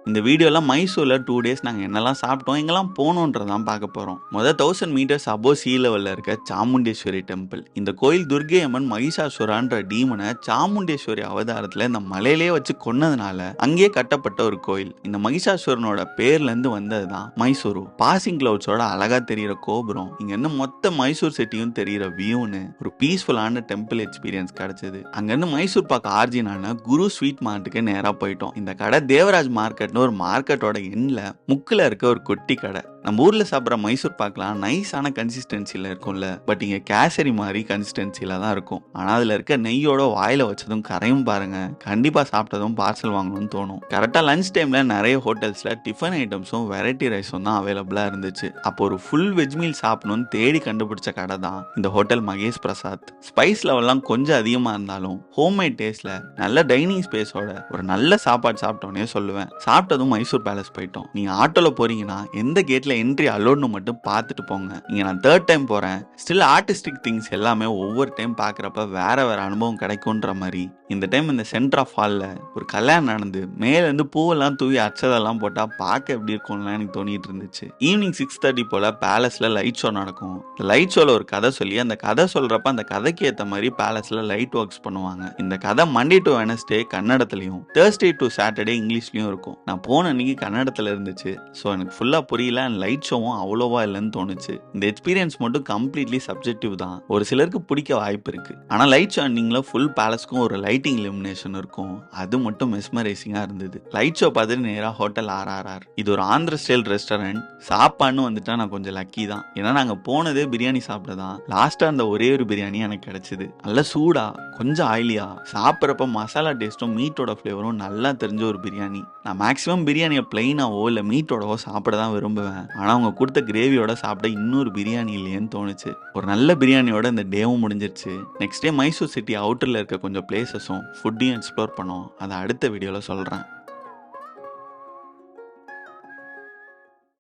இந்த வீடியோல மைசூர்ல 2 டேஸ் நாங்க என்னெல்லாம் சாப்பிட்டோம், எங்கெல்லாம் போனோன்றதான் பார்க்க போறோம். 1000 மீட்டர்ஸ் அபோவ் சீ லெவல்ல இருக்க சாமுண்டேஸ்வரி டெம்பிள். இந்த கோயில் துர்க்கை அம்மன் மகிஷாசுரான்ற டீமனை சாமுண்டேஸ்வரி அவதாரத்துல இந்த மலையிலேயே வச்சு கொன்னதுனால அங்கேயே கட்டப்பட்ட ஒரு கோயில். இந்த மகிஷாசுரனோட பேர்ல இருந்து வந்ததுதான் மைசூரு. பாசிங் கிளவுட்ஸோட அழகா தெரியிற கோபுரம், இங்க இருந்து மொத்த மைசூர் சிட்டியும் தெரியிற வியூன்னு ஒரு பீஸ்ஃபுல்லான டெம்பிள் எக்ஸ்பீரியன்ஸ் கிடைச்சது. அங்க இருந்து மைசூர் பாக்க ஆர்ஜினான குரு ஸ்வீட் மார்ட்டுக்கு நேரா போயிட்டோம். இந்த கடை தேவராஜ் மார்க்கெட்னு ஒரு மார்க்கெட்டோட எண்ட்ல முக்குல இருக்க ஒரு குட்டி கடை. நம்ம ஊர்ல சாப்பிட்ற மைசூர் பாக்கலாம் நைஸான கன்சிஸ்டன்சில இருக்கும்ல, பட் இங்க கேசரி மாதிரி கன்சிஸ்டன்சில தான் இருக்கும். ஆனா அதுல இருக்க நெய்யோட வாயில வச்சதும் கரையும் பாருங்க, கண்டிப்பா சாப்பிட்டதும் பார்சல் வாங்கணும்னு தோணும். கரெக்டா லஞ்ச் டைம்ல நிறைய ஹோட்டல்ஸ்ல டிஃபன் ஐட்டம்ஸும் வெரைட்டி ரைஸும் தான் அவைலபிளா இருந்துச்சு. அப்போ ஒரு ஃபுல் வெஜ் மீல் சாப்பிடணும்னு தேடி கண்டுபிடிச்ச கடை தான் இந்த ஹோட்டல் மகேஷ் பிரசாத். ஸ்பைஸ் லெவல்லாம் கொஞ்சம் அதிகமா இருந்தாலும் ஹோம்மேட் டேஸ்ட்ல நல்ல டைனிங் ஸ்பேஸோட ஒரு நல்ல சாப்பாடு சாப்பிட்டோன்னே சொல்லுவேன். சாப்பிட்டதும் மைசூர் பேலஸ் போயிட்டோம். நீங்க ஆட்டோல போறீங்கன்னா எந்த கேட்ல என்ட்ரி அலோட்னு மட்டும் பார்த்துட்டு போங்க. இங்க நான் 3rd டைம் போறேன். ஸ்டில் ஆர்டிஸ்டிக் திங்ஸ் எல்லாமே ஒவ்வொரு டைம் பார்க்குறப்ப வேற வேற அனுபவம் கிடைக்கும்ன்ற மாதிரி இந்த டைம் இந்த சென்டர் ஆஃப் ஹாலில் ஒரு கல்யாணம் நடந்து மேலேருந்து பூவெல்லாம் தூவி அச்சதெல்லாம் போட்டால் பார்க்க எப்படி இருக்கும்லாம் எனக்கு தோணிட்டு இருந்துச்சு. ஈவினிங் 6:30 போல் பேலஸில் லைட் ஷோ நடக்கும். இந்த லைட் ஷோவில் ஒரு கதை சொல்லி அந்த கதை சொல்கிறப்ப அந்த கதைக்கு ஏற்ற மாதிரி பேலஸில் லைட் ஒர்க்ஸ் பண்ணுவாங்க. இந்த கதை மண்டே டு வெனஸ்டே கன்னடத்துலையும், தேர்ஸ்டே டு சாட்டர்டே இங்கிலீஷ்லையும் இருக்கும். நான் போன அன்னைக்கு கன்னடத்தில் இருந்துச்சு. ஸோ எனக்கு ஃபுல்லாக புரியல. அண்ட் லைட் ஷோவும் அவ்வளோவா இல்லைன்னு தோணுச்சு. இந்த எக்ஸ்பீரியன்ஸ் மட்டும் கம்ப்ளீட்லி சப்ஜெக்டிவ் தான். ஒரு சிலருக்கு பிடிக்க வாய்ப்பு இருக்கு. ஆனால் லைட் ஷோ எண்டிங்ல ஃபுல் பேலஸ்க்கும் ஒரு லைட்டிங் இலுமினேஷன் இருக்கும். அது மட்டும் மெஸ்மரைசிங்கா இருந்தது. லைட் ஷோ பார்த்துட்டு நேரா ஹோட்டல் RRR. இது ஒரு ஆந்திர ஸ்டைல் ரெஸ்டாரண்ட். சாப்பாடுன்னு வந்துட்டா நான் கொஞ்சம் லக்கி தான். ஏன்னா நாங்க போனதே பிரியாணி சாப்பிட தான். லாஸ்டா அந்த ஒரே ஒரு பிரியாணி எனக்கு கிடைச்சது. நல்ல சூடா, கொஞ்சம் ஆயிலியா, சாப்பிட்றப்ப மசாலா டேஸ்ட்டும் மீட்டோட ஃப்ளேவரும் நல்லா தெரிஞ்ச ஒரு பிரியாணி. நான் மேக்ஸிமம் பிரியாணியை பிளைனாவோ இல்லை மீட்டோடவோ சாப்பிட தான் விரும்புவேன். ஆனால் அவங்க கொடுத்த கிரேவியோட சாப்பிட இன்னொரு பிரியாணி இல்லையேன்னு தோணுச்சு. ஒரு நல்ல பிரியாணியோட இந்த டேவும் முடிஞ்சிருச்சு. நெக்ஸ்ட் டே மைசூர் சிட்டி அவுட்டரில் இருக்க கொஞ்சம் பிளேசஸும் ஃபுட்டையும் எக்ஸ்ப்ளோர் பண்ணோம். அதை அடுத்த வீடியோவில் சொல்கிறேன்.